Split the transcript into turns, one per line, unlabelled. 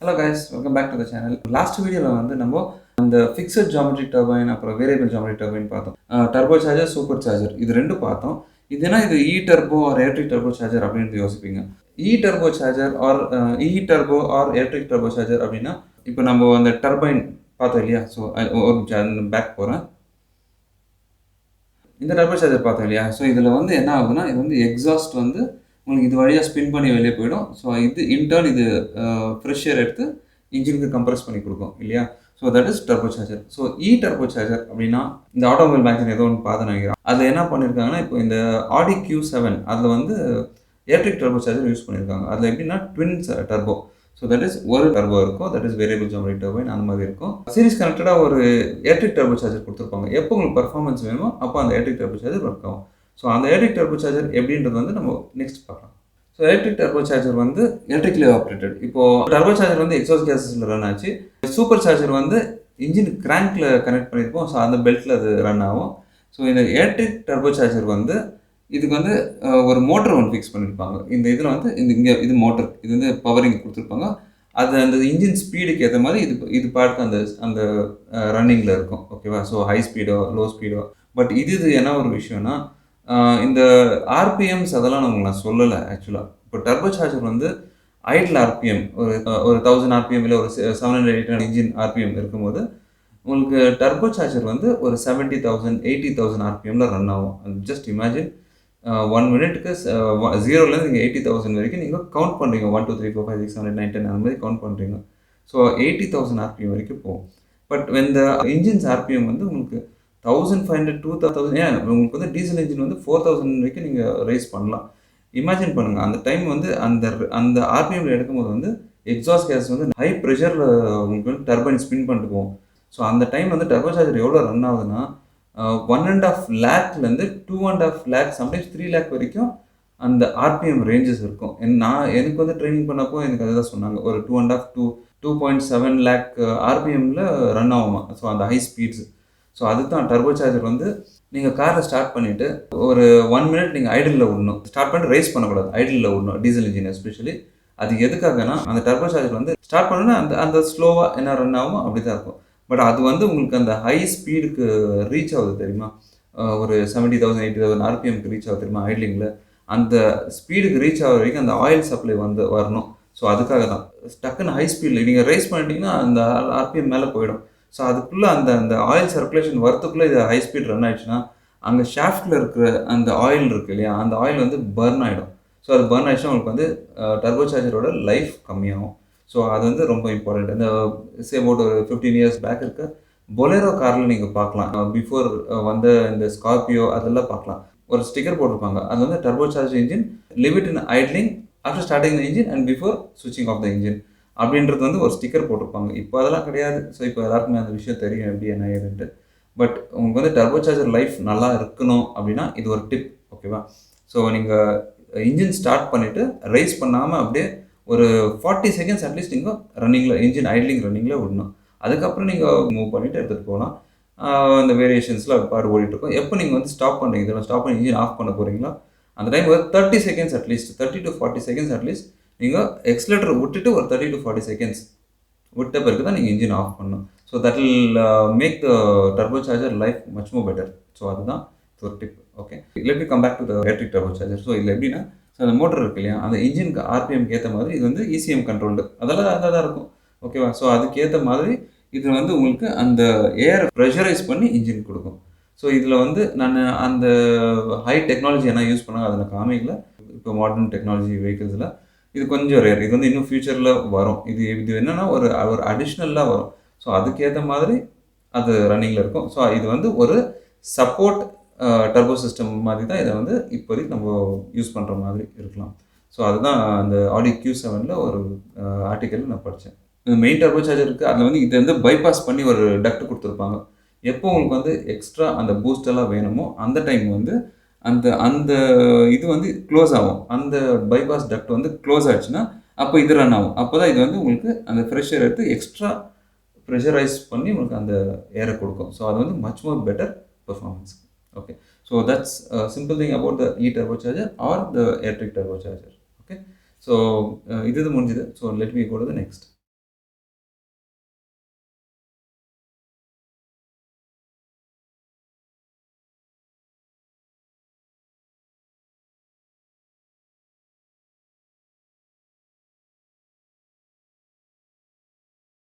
Hello guys, welcome back to the channel. Last video வந்து நம்ம அந்த ஃபிக்ஸட் ஜியோமெட்ரிக் டர்பைன் அப்புறம் வேரியபிள் ஜியோமெட்ரிக் டர்பைன் பார்த்தோம். டர்போ சார்ஜர், சூப்பர் சார்ஜர் இது ரெண்டும் பார்த்தோம். இது என்ன இது E turbo or electric turbo charger அப்படின்னு யோசிப்பீங்க. E turbo charger or E turbo or electric turbo charger அப்படின்னா இப்போ நம்ம அந்த டர்பைன் பார்த்தோம் இல்லையா? ஸோ ஒரு பேக் போகிறேன். இந்த டர்போ சார்ஜர் பார்த்தோம் இல்லையா? ஸோ இதில் வந்து என்ன ஆகுதுன்னா இது வந்து எக்ஸாஸ்ட் வந்து உங்களுக்கு இது வழியாக ஸ்பின் பண்ணி வெளியே போயிடும். ஸோ இது இன்டர்ன் இது ஃப்ரெஷ் ஏர் எடுத்து இன்ஜினுக்கு கம்ப்ரஸ் பண்ணி கொடுக்கும் இல்லையா? So that is turbo charger. So E turbo charger அப்படின்னா இந்த ஆட்டோமொபைல் மேக்சின் ஏதோ ஒன்று பார்த்து நினைக்கிறேன். அதில் என்ன பண்ணியிருக்காங்கன்னா இப்போ இந்த ஆடி Q7 அதில் வந்து எலக்ட்ரிக் டர்போ சார்ஜர் யூஸ் பண்ணியிருக்காங்க. அதில் எப்படின்னா twins turbo. So that is ஒரு டர்போ இருக்கும், that is variable geometric turbine அந்த மாதிரி இருக்கும். சீரிஸ் கனெக்டடாக ஒரு எலக்ட்ரிக் டர்போ சார்ஜர் கொடுத்துருப்பாங்க. எப்போ உங்களுக்கு பர்ஃபார்மன்ஸ் வேணுமோ அப்போ அந்த எலக்ட்ரிக் டர்போ சார்ஜர் ஒர்க் ஆகும். ஸோ அந்த எலக்ட்ரிக் டர்போ சார்ஜர் எப்படின்றது வந்து நம்ம நெக்ஸ்ட் பார்க்கலாம். ஸோ எலக்ட்ரிக் டர்போ சார்ஜர் வந்து எலக்ட்ரிக்கலி ஆப்ரேட்டட். இப்போது டர்போ சார்ஜர் வந்து எக்ஸாஸ்ட் கேஸஸில் ரன் ஆச்சு. சூப்பர் சார்ஜர் வந்து இன்ஜின் கிராங்கில் கனெக்ட் பண்ணியிருப்போம். ஸோ அந்த பெல்ட்டில் அது ரன் ஆகும். ஸோ இந்த எலக்ட்ரிக் டர்போ சார்ஜர் வந்து இதுக்கு வந்து ஒரு மோட்டர் ஒன்று ஃபிக்ஸ் பண்ணியிருப்பாங்க. இந்த இதில் வந்து இங்கே இது மோட்டர், இது வந்து பவரிங் கொடுத்துருப்பாங்க. அது அந்த இன்ஜின் ஸ்பீடுக்கு ஏற்ற மாதிரி இது பாட்டுக்கு அந்த அந்த ரன்னிங்கில் இருக்கும். ஓகேவா? ஸோ ஹை ஸ்பீடோ லோ ஸ்பீடோ. பட் இது என்ன ஒரு விஷயம்னா இந்த ஆர்பிஎம்ஸ் அதெல்லாம் நான் சொல்லலை ஆக்சுவலாக. இப்போ டர்போ சார்ஜர் வந்து ஐடில் ஆர்பிஎம் ஒரு 1000 ஆர்பிஎம் இல்லை ஒரு 700-800 இன்ஜின் ஆர்பிஎம் இருக்கும்போது உங்களுக்கு டர்போ சார்ஜர் வந்து ஒரு 70,000 80,000 ஆர்பிஎம்மில் ரன் ஆகும். ஜஸ்ட் இமேஜின் 1 மினிட்டுக்கு 0லேருந்து நீங்கள் 80,000 வரைக்கும் நீங்கள் கவுண்ட் பண்ணுறீங்க. 1 2 3 4 5 6 7 8 9 10 அந்த மாதிரி கவுண்ட் பண்ணுறீங்க. ஸோ 80,000 ஆர்பிஎம் வரைக்கும் போகும். பட் இந்த இன்ஜின்ஸ் ஆர்பிஎம் வந்து உங்களுக்கு 1500 2000 ஏன் உங்களுக்கு வந்து டீசல் இன்ஜின் வந்து 4000 வரைக்கும் நீங்கள் ரைஸ் பண்ணலாம். இமேஜின் பண்ணுங்கள், அந்த டைம் வந்து அந்த அந்த ஆர்பிஎம்மில் எடுக்கும்போது வந்து எக்ஸாஸ்ட் கேஸ் வந்து ஹை ப்ரெஷரில் உங்களுக்கு வந்து டர்பைன் ஸ்பின் பண்ணிட்டு போகும். ஸோ அந்த டைம் வந்து டர்போ சார்ஜர் எவ்வளோ ரன் ஆகுதுன்னா 1.5 லேக்லேருந்து 2.5 லேக் சம்டைம்ஸ் 3 லேக் வரைக்கும் அந்த ஆர்பிஎம் ரேஞ்சஸ் இருக்கும். எனக்கு வந்து ட்ரைனிங் பண்ணப்போ எனக்கு அதுதான் சொன்னாங்க. ஒரு 2.5 to 2.7 லேக் ஆர்பிஎம்மில் ரன் ஆகுமா. ஸோ அந்த ஹை ஸ்பீட்ஸ். ஸோ அதுதான் டர்போ சார்ஜர் வந்து நீங்கள் காரை ஸ்டார்ட் பண்ணிவிட்டு ஒரு 1 மினிட் நீங்கள் ஐடிலில் விடணும். ஸ்டார்ட் பண்ணிட்டு ரைஸ் பண்ணக்கூடாது, ஐடிலில் விடணும். டீசல் இன்ஜின் எஸ்பெஷலி அது எதுக்காகனா அந்த டர்போ சார்ஜர் வந்து ஸ்டார்ட் பண்ணோன்னா அந்த ஸ்லோவாக என்ன ரன் ஆகுமோ அப்படி தான் இருக்கும். பட் அது வந்து உங்களுக்கு அந்த ஹை ஸ்பீடுக்கு ரீச் ஆகுது தெரியுமா? ஒரு 70,000 80,000 ஆர்பிஎம்க்கு ரீச் ஆகுது தெரியுமா ஐட்லிங்கில்? அந்த ஸ்பீடுக்கு ரீச் ஆகிற வரைக்கும் அந்த ஆயில் சப்ளை வந்து வரணும். ஸோ அதுக்காக தான் டக்குன்னு ஹை ஸ்பீடில் நீங்கள் ரைஸ் பண்ணிட்டீங்கன்னா அந்த ஆர்பிஎம் மேலே போயிடும். ஸோ அதுக்குள்ளே அந்த அந்த ஆயில் சர்க்குலேஷன் வரத்துக்குள்ளே இது ஹை ஸ்பீட் ரன் ஆகிடுச்சுன்னா அங்கே ஷாஃப்டில் இருக்கிற அந்த ஆயில் இருக்குது இல்லையா, அந்த ஆயில் வந்து பர்ன் ஆகிடும். ஸோ அது பர்ன் ஆகிடுச்சுன்னா உங்களுக்கு வந்து டர்போ சார்ஜரோட லைஃப் கம்மியாகும். ஸோ அது வந்து ரொம்ப இம்பார்ட்டண்ட். இந்த அபவுட் ஒரு 15 இயர்ஸ் பேக் இருக்க பொலேரோ காரில் நீங்கள் பார்க்கலாம். பிஃபோர் வந்த இந்த ஸ்கார்பியோ அதெல்லாம் பார்க்கலாம். ஒரு ஸ்டிக்கர் போட்டிருப்பாங்க. அது வந்து turbo charge engine live it in idling after starting the engine and before ஸ்விட்சிங் ஆஃப் த இன்ஜின் அப்படின்றது வந்து ஒரு ஸ்டிக்கர் போட்டிருப்பாங்க. இப்போ அதெல்லாம் கிடையாது. ஸோ இப்போ எல்லாருக்குமே அந்த விஷயம் தெரியும் எப்படி என்ன ஏதுன்ட்டு. பட் உங்களுக்கு வந்து டர்போ சார்ஜர் லைஃப் நல்லா இருக்கணும் அப்படின்னா இது ஒரு டிப். ஓகேவா? ஸோ நீங்கள் இன்ஜின் ஸ்டார்ட் பண்ணிவிட்டு ரைஸ் பண்ணாமல் அப்படியே ஒரு 40 செகண்ட்ஸ் அட்லீஸ்ட் நீங்கள் ரன்னிங்கில் இன்ஜின் ஐட்லிங் ரன்னிங்கில் விடணும். அதுக்கப்புறம் நீங்கள் மூவ் பண்ணிவிட்டு எடுத்துகிட்டு போகலாம். அந்த வேரியேஷன்ஸில் பாடு ஓடிட்டுருக்கும். எப்போ நீங்கள் வந்து ஸ்டாப் பண்ணுறீங்க, இதெல்லாம் ஸ்டாப் பண்ணி இன்ஜின் ஆஃப் பண்ண போகிறீங்களா அந்த டைம் ஒரு 30 seconds at least 30 to 40 seconds at least நீங்கள் எக்ஸ்லேட்டர் விட்டுட்டு ஒரு 30 to 40 செகண்ட்ஸ் விட்ட பிறகு தான் நீங்கள் இன்ஜின் ஆஃப் பண்ணணும். So that will make the turbocharger life much more better. So அதுதான் ஒரு tip. Okay, let me come back to the electric turbo charger. So இதில் எப்படின்னா ஸோ அந்த மோட்டர் இருக்கு இல்லையா, அந்த இன்ஜினுக்கு ஆர்பிஎம்க்கு ஏற்ற மாதிரி இது வந்து இசிஎம் கண்ட்ரோல்டு அதெல்லாம் அதாக தான் இருக்கும். ஓகேவா? ஸோ அதுக்கு ஏற்ற மாதிரி இது வந்து உங்களுக்கு அந்த ஏர் ப்ரெஷரைஸ் பண்ணி இன்ஜின் கொடுக்கும். ஸோ இதில் வந்து நான் அந்த ஹை டெக்னாலஜி என்ன யூஸ் பண்ணாங்க அதை நான் காமிக்கல. இப்போ மாடர்ன் டெக்னாலஜி வெஹிக்கிள்ஸில் இது கொஞ்சம் ரேர். இது வந்து இன்னும் ஃப்யூச்சரில் வரும். இது என்னென்னா ஒரு ஒரு அடிஷ்னலாக வரும். ஸோ அதுக்கேற்ற மாதிரி அது ரன்னிங்கில் இருக்கும். ஸோ இது வந்து ஒரு சப்போர்ட் டர்போ சிஸ்டம் மாதிரி தான் இதை வந்து இப்போதைக்கு நம்ம யூஸ் பண்ணுற மாதிரி இருக்கலாம். ஸோ அதுதான் அந்த ஆடி Q7 ஒரு ஆர்டிக்கல் நான் படித்தேன். இந்த மெயின் டர்போ சார்ஜர் இருக்குது. அதில் வந்து இதை வந்து பைபாஸ் பண்ணி ஒரு டக்ட் கொடுத்துருப்பாங்க. எப்போ உங்களுக்கு வந்து எக்ஸ்ட்ரா அந்த பூஸ்டெல்லாம் வேணுமோ அந்த டைம் வந்து அந்த அந்த இது வந்து க்ளோஸ் ஆகும். அந்த பைபாஸ் டக்ட் வந்து க்ளோஸ் ஆகிடுச்சுன்னா அப்போ இது ரன் ஆகும். அப்போ தான் இது வந்து உங்களுக்கு அந்த ஃப்ரெஷ் ஏர் எடுத்து எக்ஸ்ட்ரா ப்ரெஷரைஸ் பண்ணி உங்களுக்கு அந்த ஏரை கொடுக்கும். ஸோ அது வந்து much more better performance. Okay, so that's a simple thing about the e-turbocharger or the electric turbocharger. Okay, so this is முடிஞ்சது. So let me go to the next.